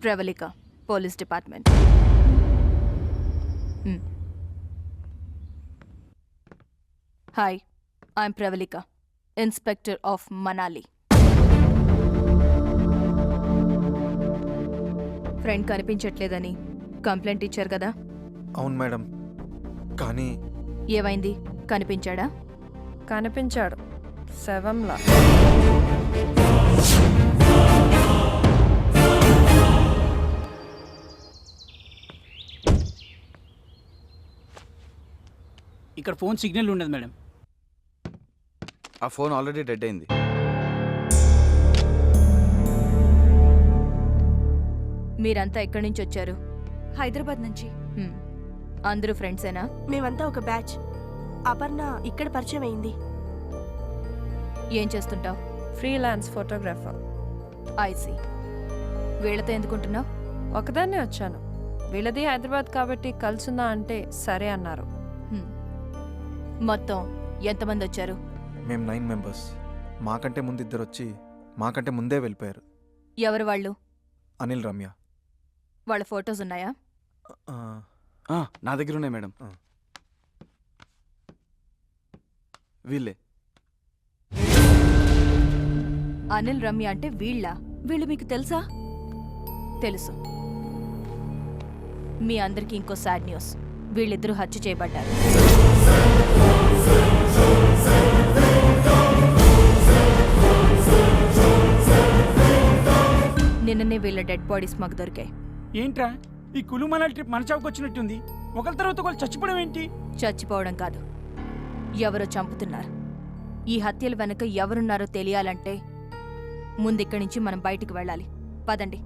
Pravalika, police department. Hi, I'm Pravalika, inspector of Manali. Friend కనిపించట్లేదని complaint ఇచ్చారు కదా? అవును మేడం, కానీ ఏమైంది? కనిపించాడా? కనిపించాడు, శవంలా. ఇక్కడ ఫోన్ సిగ్నల్ ఉండదు మేడం. ఆ ఫోన్ ఆల్రెడీ డెడ్ అయింది. మీరంతా ఎక్కడి నుంచి వచ్చారు? హైదరాబాద్ నుంచి. అందరూ ఫ్రెండ్సేనా? మేమంతా ఒక బ్యాచ్. అపర్ణ ఇక్కడ పరిచయం అయింది. ఏం చేస్తుంటావు? Freelance photographer. ఐసీ. వీళ్ళతో ఎందుకుంటున్నావు? ఒకదాన్నే వచ్చాను. వీళ్ళది హైదరాబాద్ కాబట్టి కలుసుందా అంటే సరే అన్నారు. మొత్తం ఎంతమంది వచ్చారు? మేము 9 మెంబర్స్. మాకంటే ముందు ఇద్దరు వచ్చి మాకంటే ముందే వెళ్ళిపోయారు. ఎవరు వాళ్ళు? అనిల్, రమ్య. వాళ్ళ ఫొటోస్ ఉన్నాయా? నా దగ్గర ఉన్నాయి మేడం. వీళ్ళే. అనిల్, రమ్య అంటే వీళ్ళ? వీళ్ళు మీకు తెలుసా? తెలుసు. మీ అందరికీ ఇంకో సాడ్ న్యూస్. వీళ్ళిద్దరూ హత్య చేయబడ్డారు. నిన్ననే వీళ్ళ డెడ్ బాడీస్ మాకు దొరికాయి. ఏంట్రా ఈ కులుమల ట్రిప్ మన చావుకు వచ్చినట్టుంది. ఒకరి తర్వాత ఒకరు చచ్చిపోవడం ఏంటి? చచ్చిపోవడం కాదు, ఎవరో చంపుతున్నారు. ఈ హత్యల వెనుక ఎవరున్నారో తెలియాలంటే ముందిక్కడి నుంచి మనం బయటికి వెళ్ళాలి. పదండి.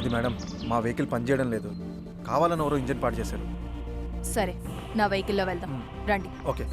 అది మేడం, మా వెహికల్ పనిచేయడం లేదు. కావాలని ఎవరో ఇంజిన్ పాడు చేశారు. సరే, నా వెహికల్లో వెళ్దాం, రండి. ఓకే.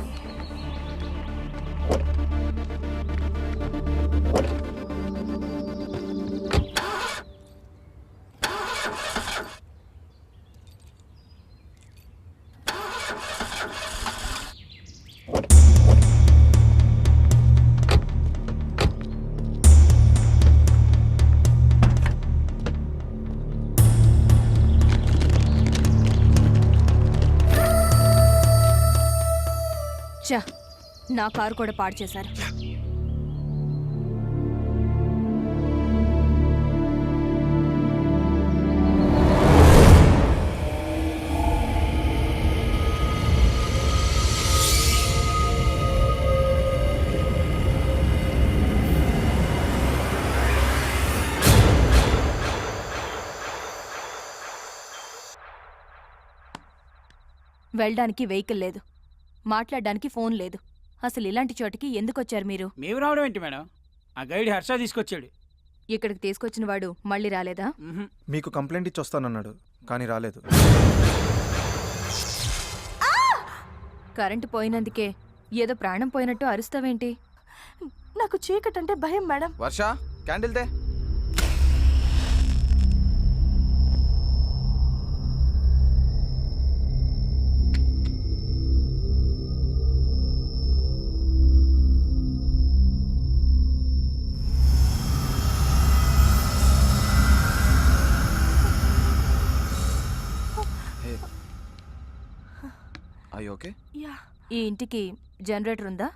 చా, నా కారు కూడా పాడు చేశారు. వెళ్ళడానికి వెహికల్ లేదు, మాట్లాడడానికి ఫోన్ లేదు. అసలు ఇలాంటి చోటికి ఎందుకొచ్చారు మీరు? మేము రావడం ఏంటి మేడం? ఆ గైడ్ హర్ష తీసుకొచ్చాడు. ఇక్కడికి తీసుకొచ్చిన వాడు మళ్ళీ రాలేదా? మీకు కంప్లైంట్ ఇచ్చి వస్తానన్నాడు, కానీ రాలేదు. కరెంటు పోయినందుకే ఏదో ప్రాణం పోయినట్టు అరుస్తావేంటి? నాకు చీకటంటే భయం మేడం. వర్ష, క్యాండిల్ తే. ఓకే. ఈ ఇంటికి జనరేటర్ ఉందా?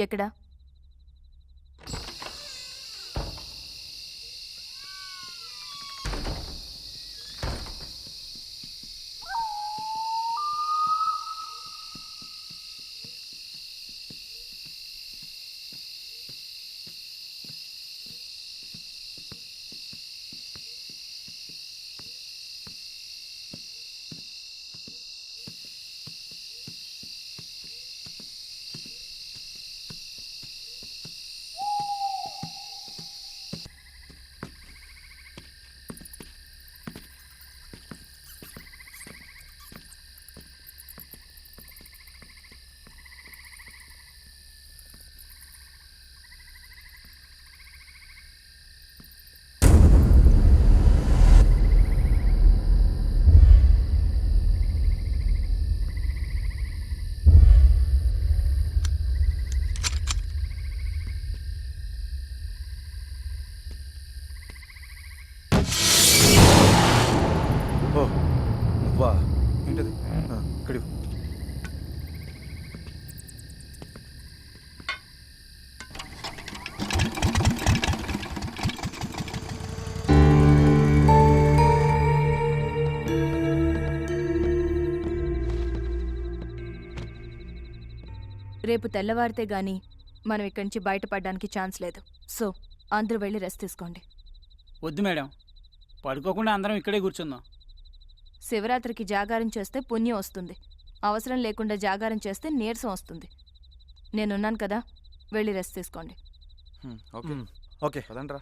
ఎక్కడా? నువ్వా ఏంటది ఇక్కడ ఇవ్వు. రేపు తెల్లవారితే గాని మనం ఇక్కడి నుంచి బయటపడడానికి ఛాన్స్ లేదు. సో అందరూ వెళ్ళి రెస్ట్ తీసుకోండి. వద్దు మేడం, పడుకోకుండా అందరం ఇక్కడే కూర్చుందాం. శివరాత్రికి జాగారం చేస్తే పుణ్యం వస్తుంది. అవసరం లేకుండా జాగారం చేస్తే నీరసం వస్తుంది. నేనున్నాను కదా, వెళ్ళి రెస్ట్ తీసుకోండి. ఓకే ఓకే పదండ్రా.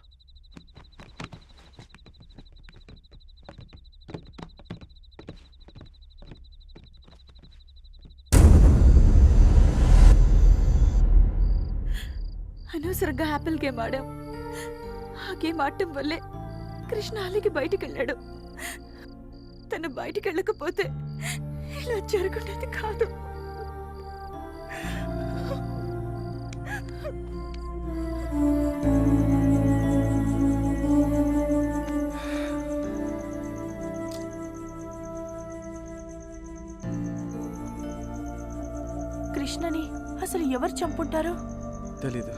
అనవసరంగా యాపిల్ గేమ్ ఆడాం. ఆ గేమ్ ఆడటం వల్లే కృష్ణ అలిగి బయటికి వెళ్ళాడు. తను బయటికి వెళ్ళకపోతే ఇలా జరుగుండేది కాదు. కృష్ణని అసలు ఎవరు చంపుంటారు? తెలీదు,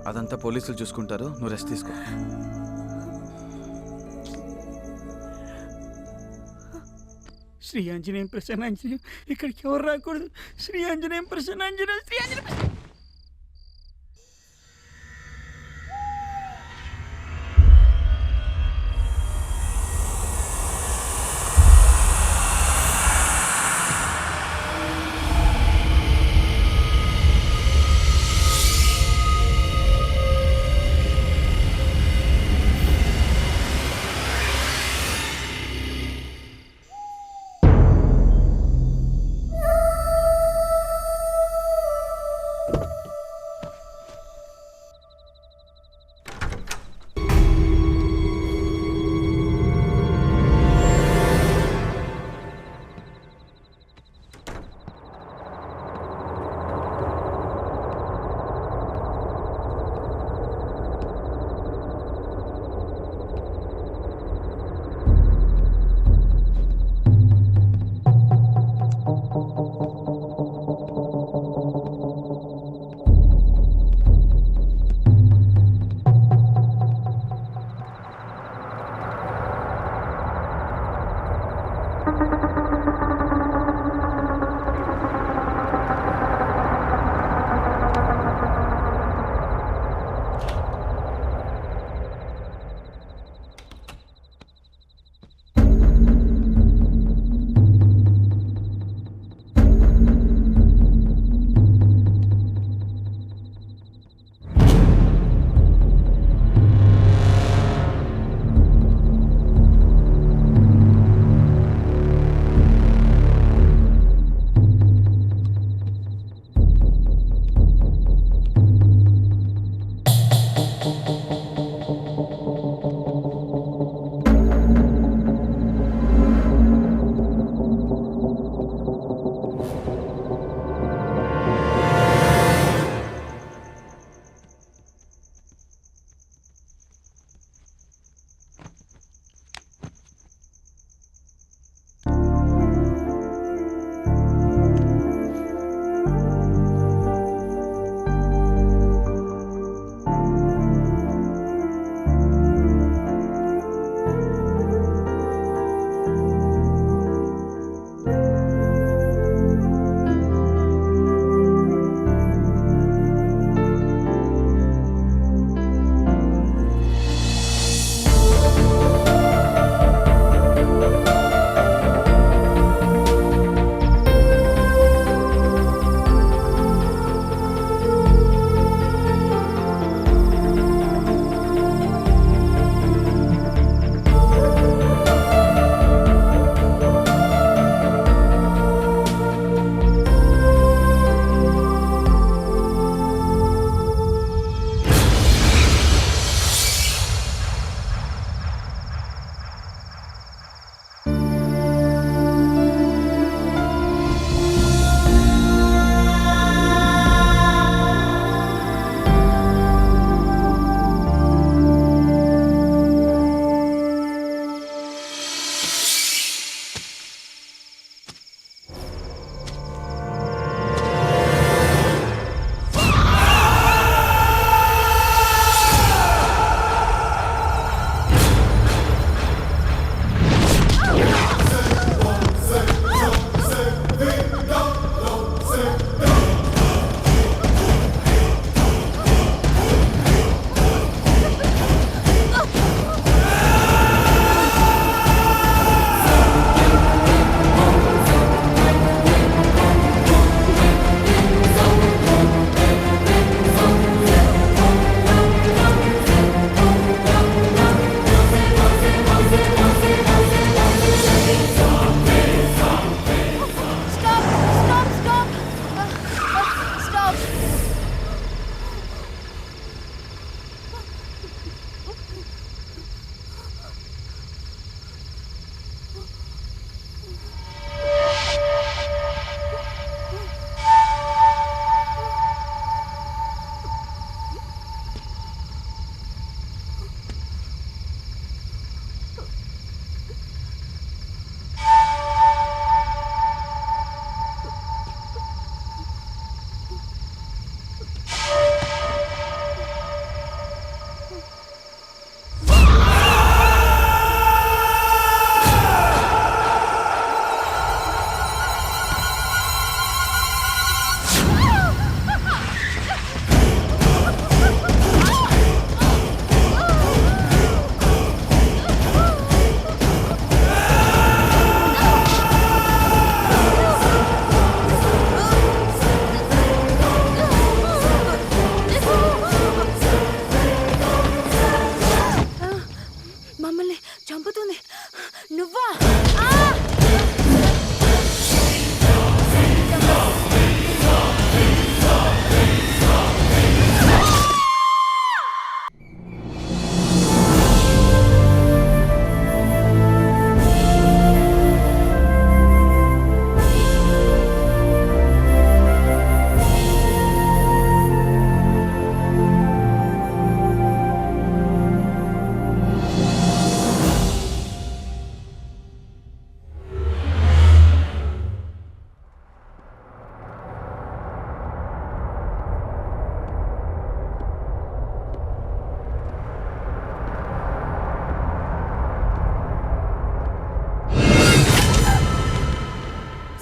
అదంతా పోలీసులు చూసుకుంటారు. నువ్వు రెస్ట్ తీసుకో. శ్రీ ఆంజనేయం ప్రసన్న ఆంజనేయం, ఇక్కడికి ఎవరు రాకూడదు. Shri Anjaneyam Prasanna Anjaneyam, Sri Anjaneyam.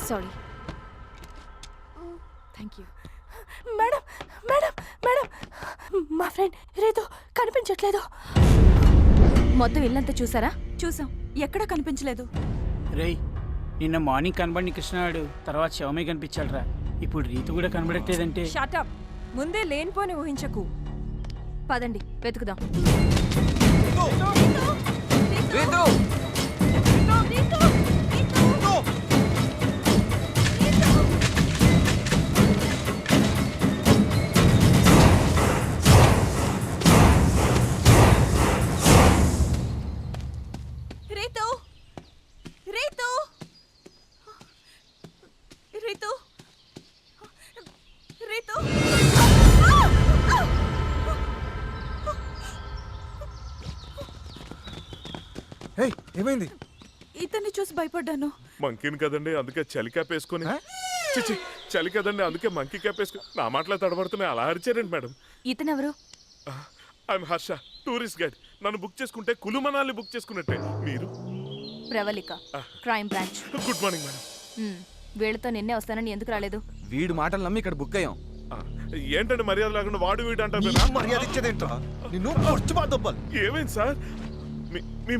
Sorry. Thank you. Madam madam madam, మా ఫ్రెండ్ రేతో కనిపించట్లేదు. మొత్తం ఇల్లంతా చూసారా? చూసాం, ఎక్కడా కనిపించలేదు. రేయ్, నిన్న మార్నింగ్ కనబడిన కృష్ణాడు తర్వాత శవమే కనిపించాడురా. ఇప్పుడు రీతు కూడా కనబడట్లేదంటే షటప్, ముందే లేనిపోని ఊహించకు. పదండి వెతుకుదాం. రీతు, రీతు, రీతు, రీతు. హే, ఏమైంది? ఇతన్ని చూసి భయపడ్డాను. మంకీని కదండి, అందుకే చలి క్యాప్ వేసుకొని. చిచి, చలి కదండి, అందుకే మంకీ క్యాప్ వేసుకొని. నా మాటలో తడబడుతున్నాయి, అలా అరిచారండి మేడం. ఇతనెవరు? I'm Harsha, tourist guide. నన్ను బుక్ చేసుకుంటే కులు మనాలి బుక్ చేసుకున్నట్టే. మీరు? Pravalika, crime branch. Good morning madam. వీళ్ళతో నిన్నే వస్తానని ఎందుకు రాలేదు? వీడి మాటలు నమ్మి ఇక్కడ బుక్ అయ్యాం. ఏంటంటే మర్యాద లేకుండా వాడు వీడు అంటారు. మర్యాద ఇచ్చేదేంట్రా? నిన్ను పొడుచుబాదొబ్బలు. ఏమైంది సార్?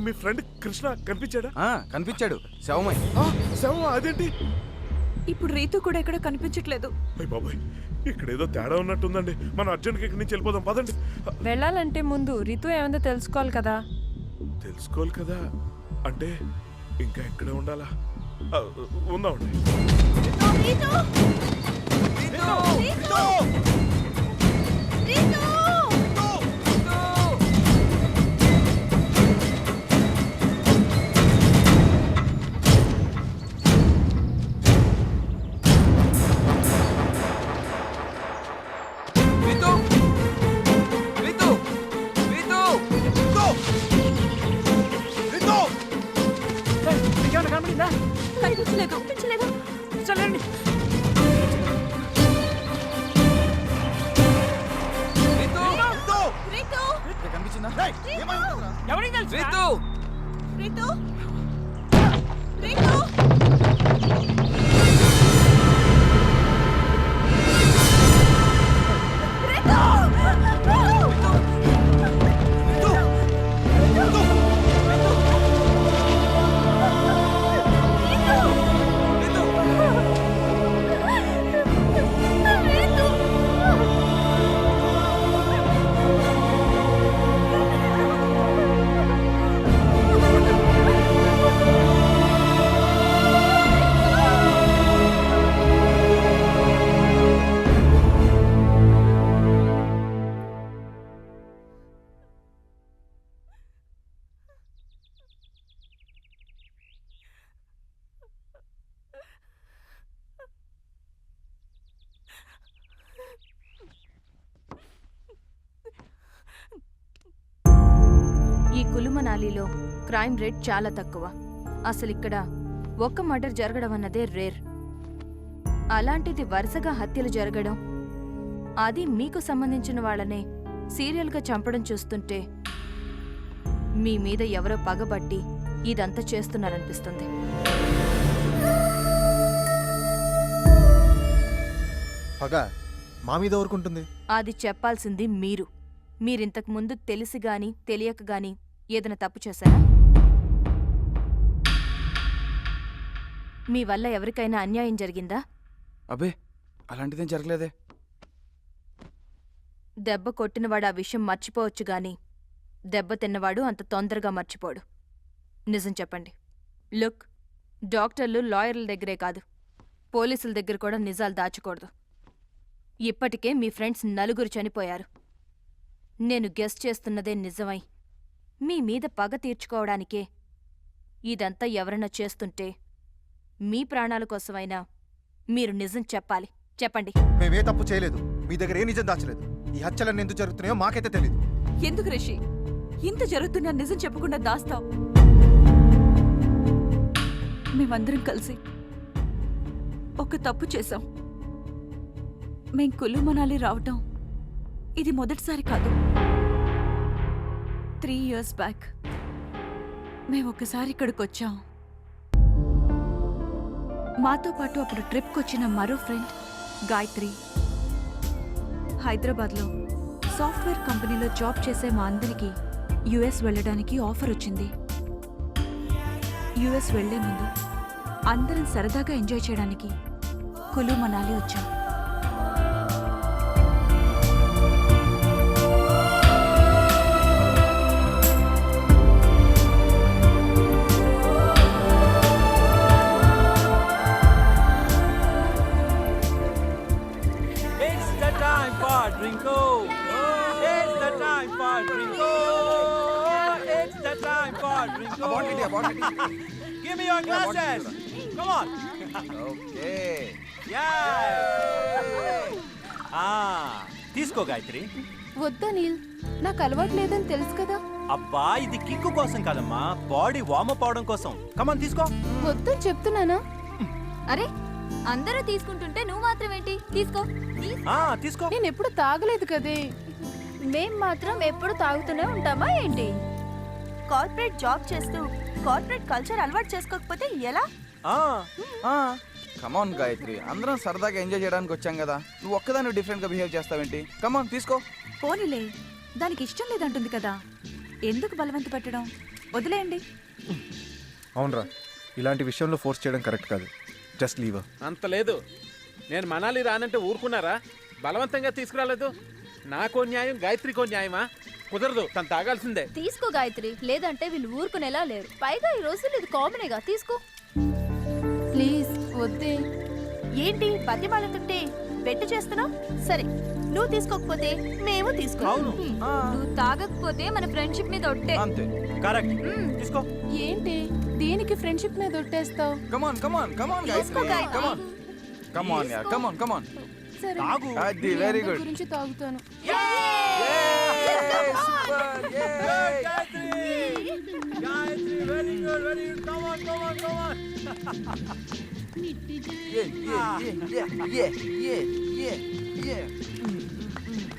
మీ ఫ్రెండ్ కృష్ణ కనిపించాడా? కనిపించాడు, శవమై. శవం? అదేంటి? ఇప్పుడు రీతు కూడా ఎక్కడ కనిపించట్లేదు. అయ్య బాబాయ్, ఇక్కడ ఏదో తేడా ఉన్నట్టుందండి. మనం అర్జెంట్గా ఇక్కడి నుంచి వెళ్ళిపోదాం, పదండి. వెళ్ళాలంటే ముందు రితు ఏముందో తెలుసుకోవాలి కదా. తెలుసుకోవాలి కదా అంటే ఇంకా ఎక్కడే ఉండాలా? ఉందామండి. కనబడిందా? కనిపించలేదు, కనిపించలేదు. చల్లండి. రీతు, కనిపించిందా? ఎవరికి తెలుసు? రీతు! రీతు, రీతు. ఈ కులుమనాలిలో క్రైమ్ రేట్ చాలా తక్కువ. అసలు ఇక్కడ ఒక్క మర్డర్ జరగడం అన్నదే రేర్. అలాంటిది వరుసగా హత్యలు జరగడం, అది మీకు సంబంధించిన వాళ్ళనే సీరియల్గా చంపడం చూస్తుంటే మీ మీద ఎవరో పగబట్టి ఇదంతా చేస్తున్నారనిపిస్తుంది. పగ మా మీద ఊరుకుంటుంది. అది చెప్పాల్సింది మీరు. మీరింతకు ముందు తెలిసి గాని తెలియక గాని ఏదైనా తప్పు చేశారా? మీ వల్ల ఎవరికైనా అన్యాయం జరిగిందా? అబ్బే, అలాంటిదేం జరగలేదే. దెబ్బ కొట్టినవాడు ఆ విషయం మర్చిపోవచ్చు గాని దెబ్బ తిన్నవాడు అంత తొందరగా మర్చిపోడు. నిజం చెప్పండి. లుక్, డాక్టర్లు లాయర్ల దగ్గరే కాదు, పోలీసుల దగ్గర కూడా నిజాలు దాచకూడదు. ఇప్పటికే మీ ఫ్రెండ్స్ 4 చనిపోయారు. నేను గెస్ చేస్తున్నదే నిజమై మీ మీద పగ తీర్చుకోవడానికే ఇదంతా ఎవరన్నా చేస్తుంటే మీ ప్రాణాల కోసమైనా మీరు నిజం చెప్పాలి. చెప్పండి. మేమే తప్పు చేయలేదు, మీ దగ్గర ఏ నిజం దాచలేదు. ఈ హత్యలన్నీ ఎందుకు జరుగుతున్నాయో మాకైతే తెలీదు. ఎందుకు రిషి ఇంత జరుగుతున్నా నిజం చెప్పకుండా దాస్తావు? మేమందరం కలిసి ఒక తప్పు చేశాం. మేం కులు మనాలి రావటం ఇది మొదటిసారి కాదు. 3 years బ్యాక్ మేము ఒకసారి ఇక్కడికి వచ్చాం. మాతో పాటు అప్పుడు ట్రిప్కి వచ్చిన మరో ఫ్రెండ్ గాయత్రి. హైదరాబాద్లో సాఫ్ట్వేర్ కంపెనీలో జాబ్ చేసే మా అందరికీ యుఎస్ వెళ్ళడానికి ఆఫర్ వచ్చింది. యుఎస్ వెళ్లే ముందు అందరం సరదాగా ఎంజాయ్ చేయడానికి కులు మనాలి వచ్చాం. It's the time for Drinko. It's the time for Drinko. It's the time for Drinko. Give me your glasses. Come on. Okay. Yeah. తీసుకో గాయత్రి. వద్దా నీల్, నాకు అలవాటు లేదని తెలుసు కదా. అబ్బా ఇది కిక్కు కోసం కాదమ్మా, బాడీ వార్మప్ అవడం కోసం. కమాన్ తీసుకో. వద్దని చెప్తున్నానా? అరే అందరూ తీసుకుంటుంటే నువ్వు మాత్రం ఏంటి? తీసుకో. తీసుకో. నేను ఎప్పుడు తాగలేదు కదే. మేం మాత్రం ఎప్పుడు తాగుతూనే ఉంటామా ఏంటి? కార్పొరేట్ జాబ్ చేస్తూ కార్పొరేట్ కల్చర్ అలవాటు చేసుకోకపోతే ఎలా? కమాన్ గాయత్రి, అందరం సరదాగా ఎంజాయ్ చేయడానికి వచ్చాం కదా, నువ్వు ఒక్కదాన్ని డిఫరెంట్గా బిహేవ్ చేస్తావేంటి? కమాన్ తీసుకో. పోనీలే, దానికి ఇష్టం లేదంటుంది కదా, ఎందుకు బలవంత పెట్టడం? వదిలేయండి. అవునరా, ఇలాంటి విషయంలో ఫోర్స్ చేయడం కరెక్ట్ కాదు. Just leave. అంత లేదు. నేను మనాలి రానంటే ఊరుకున్నారా? బలవంతంగా తీసుకురాలేదు. నాకో న్యాయం, గాయత్రికో న్యాయమా? కుదరదు, తను తాగాల్సిందే. తీసుకో గాయత్రి, లేదంటే వీళ్ళు ఊరుకునేలా లేరు. పైగా ఈ రోజులు ఇది కామనేగా. తీసుకో ప్లీజ్ వద్దే. ఏంటి బతిమాలుతుంటే బెట్టు చేస్తున్నావు? సరే, నువ్వు తీసుకోకపోతే మేము తీసుకో. నువ్వు తాగకపోతే మన ఫ్రెండ్షిప్ మీద ఒట్టే. అంతే. కరెక్ట్. తీసుకో. ఏంటి దీనికి ఫ్రెండ్షిప్ మీద ఒట్టేస్తావు? కమాన్ కమాన్ కమాన్ తీసుకో గాయత్రి, గాయత్రి. కమాన్ కమాన్ యార్, కమాన్ కమాన్. సరే, తాగు. అది వెరీ గుడ్. గురించి తాగుతాను. Super. Gayatri very good, very good. Come on come on come on.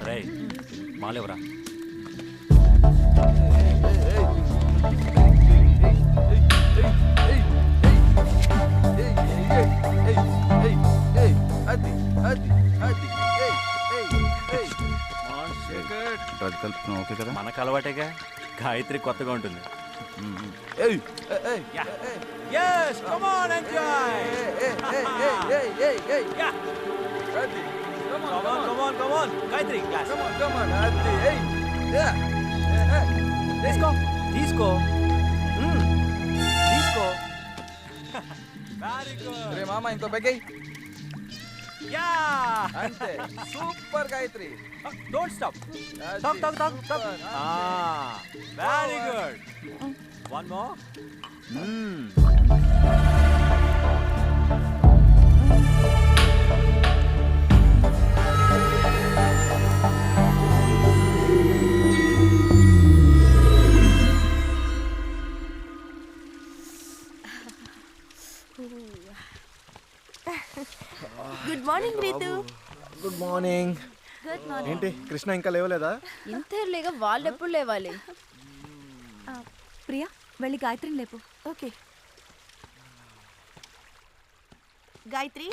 రే మాలేవరా. డ్రగ్ కలుపుతున్నావు ఓకే కదా? మనకు అలవాటేగా. గాయత్రి కొత్తగా ఉంటుంది. Yes, come on, enjoy. Yeah. Come on. Gayatri, glass. Come on. తీసుకో. తీసుకో. Very good. రే మామ, ఇంకో బెగ్గై. Yeah. అంతే. Super Gayatri. Don't stop. Talk. Very good. One more. Good morning Ritu. Good morning. ఏంటి కృష్ణ ఇంకా లేవలేదా? ఇంతేలేగా, వాళ్ళెప్పుడు లేవాలి? ప్రియా, వెళ్ళి గాయత్రిని లేపు. ఓకే. గాయత్రి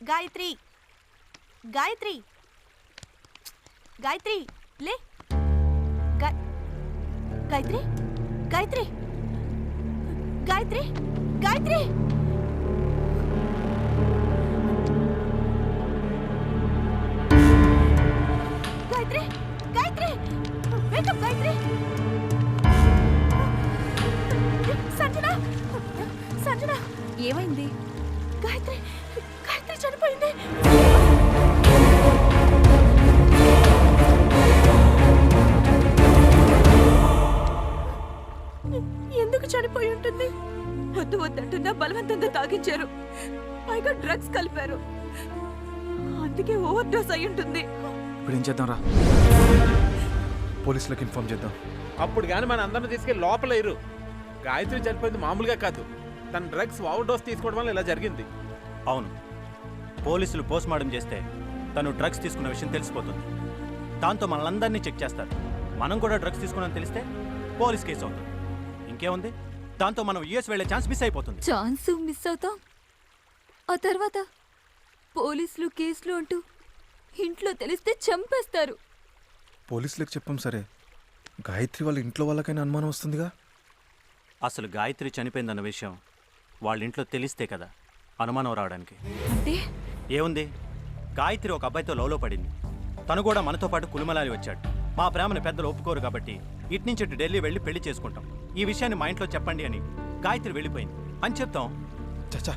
గాయత్రి గాయత్రి గాయత్రి లే. గాయత్రి గాయత్రి గాయత్రి గాయత్రి గాయత్రి గాయత్రి వేకప్ గాయత్రి. సంజన ఏమైంది? గాయత్రి చనిపోయింది. ఎందుకు చనిపోయి ఉంటుంది? వద్దంటున్నా బలవంతంగా తాగించారు. పైగా డ్రగ్స్ కలిపారు. అందుకే ఓవర్ డోస్ అయి ఉంటుంది. ఇప్పుడు ఏం చేద్దాం రా? పోలీసులకు ఇన్ఫార్మ్ చేద్దాం. అప్పుడు కానీ మన అందరిని తీసుకెళ్ళి లోపల ఇరు. గాయత్రి చనిపోయింది మామూలుగా కాదు, తన డ్రగ్స్ ఓవర్ డోస్ తీసుకోవడం వల్ల ఇలా జరిగింది. అవును, పోలీసులు పోస్ట్ మార్టం చేస్తే తను డ్రగ్స్ తీసుకున్న విషయం తెలిసిపోతుంది. దాంతో మనల్ని చెక్ చేస్తారు. మనం కూడా డ్రగ్స్ తీసుకున్నామని తెలిస్తే పోలీస్ కేసు అవుతుంది. ఇంకేముంది, దాంతో మనం యూఎస్ వెళ్ళే ఛాన్స్ మిస్ అయిపోతుంది. ఛాన్స్ మిస్ అవుతాం. ఆ తర్వాత పోలీసులు కేసులు అంటూ ఇంట్లో తెలిస్తే చంపేస్తారు. పోలీసులకు చెప్పాం సరే, గాయత్రి వాళ్ళ ఇంట్లో వాళ్ళకైనా అనుమానం వస్తుందిగా. అసలు గాయత్రి చనిపోయిందన్న విషయం వాళ్ళ ఇంట్లో తెలిస్తే కదా అనుమానం రావడానికి. అంటే ఏముంది, గాయత్రి ఒక అబ్బాయితో లవ్లో పడింది. తను కూడా మనతో పాటు కులుమలాలి వచ్చాడు. మా ప్రేమను పెద్దలు ఒప్పుకోరు కాబట్టి ఇట్నుంచి ఇటు ఢిల్లీ వెళ్ళి పెళ్లి చేసుకుంటాం. ఈ విషయాన్ని మా ఇంట్లో చెప్పండి అని గాయత్రి వెళ్ళిపోయింది అని చెప్తాం. చచ్చా,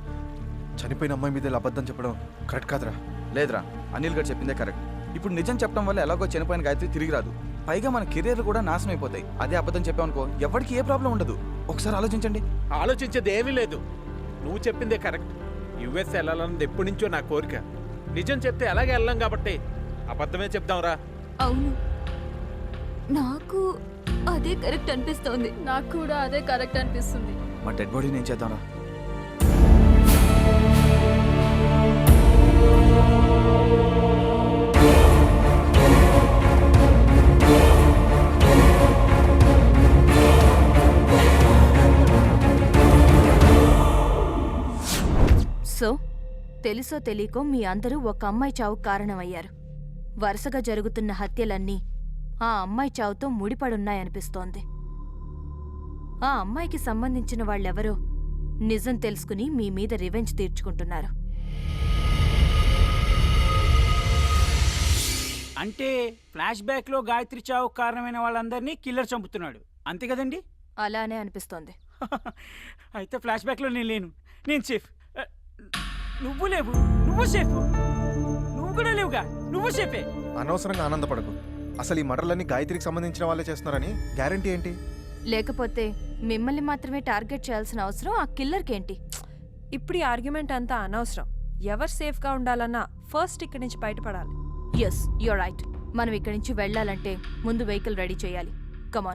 చనిపోయిన అమ్మాయి మీద ఇలా అబద్ధం చెప్పడం కరెక్ట్ కాదురా. లేదురా, అనిల్ గారు చెప్పిందే కరెక్ట్. ఇప్పుడు నిజం చెప్పడం వల్ల ఎలాగో చనిపోయిన గాయత్రి తిరిగి రాదు. పైగా మన కెరీర్ కూడా నాశనం అయిపోతాయి. అదే అబద్ధం చెప్పామనుకో ఎవరికి ఏ ప్రాబ్లం ఉండదు. ఒకసారి ఆలోచించండి. ఆలోచించేది ఏమీ లేదు. నువ్వు చెప్పిందే కరెక్ట్. యుఎస్ వెళ్ళాలన్నది ఎప్పటి నుంచో నా కోరిక. నిజం చెప్తే అలాగే వెళ్ళాం కాబట్టి అబద్ధమే చెప్దాంరా. అవును, నాకు అదే కరెక్ట్ అనిపిస్తోంది. నాకు కూడా అదే కరెక్ట్ అనిపిస్తుంది. మా డెడ్ బాడీని ఏం చేద్దాంరా? సో తెలుసో తెలియకో మీ అందరూ ఒక అమ్మాయి చావుకు కారణమయ్యారు. వరుసగా జరుగుతున్న హత్యలన్నీ ఆ అమ్మాయి చావుతో ముడిపడున్నాయనిపిస్తోంది. ఆ అమ్మాయికి సంబంధించిన వాళ్ళెవరో నిజం తెలుసుకుని మీ మీద రివెంజ్ తీర్చుకుంటున్నారు. అంటే ఫ్లాష్ బ్యాక్ లో గాయత్రి చావు కారణమైన వాళ్ళందరినీ కిల్లర్ చంపుతున్నాడు, అంతే కదండి? అలానే అనిపిస్తోంది. అయితే ఫ్లాష్ బ్యాక్ లో నేను లేను, నేను సేఫ్. నువ్వు లేవు, నువ్వు సేఫ్. నువ్వు కూడా లేవుగా, నువ్వు సేఫే. అనవసరంగా ఆనందపడకు. అసలు ఈ మర్డర్లన్నీ గాయత్రికి సంబంధించిన వాళ్ళే చేస్తున్నారని గ్యారంటీ ఏంటి? లేకపోతే మిమ్మల్ని మాత్రమే టార్గెట్ చేయాల్సిన అవసరం ఆ కిల్లర్కేంటి? ఇప్పుడు ఈ ఆర్గ్యుమెంట్ అంతా అనవసరం. ఎవరు సేఫ్గా ఉండాలన్నా ఫస్ట్ ఇక్కడి నుంచి బయటపడాలి. Yes, you're right. మనం ఇక్కడి నుంచి వెళ్ళాలంటే ముందు వెహికల్ రెడీ చేయాలి. కమాన్.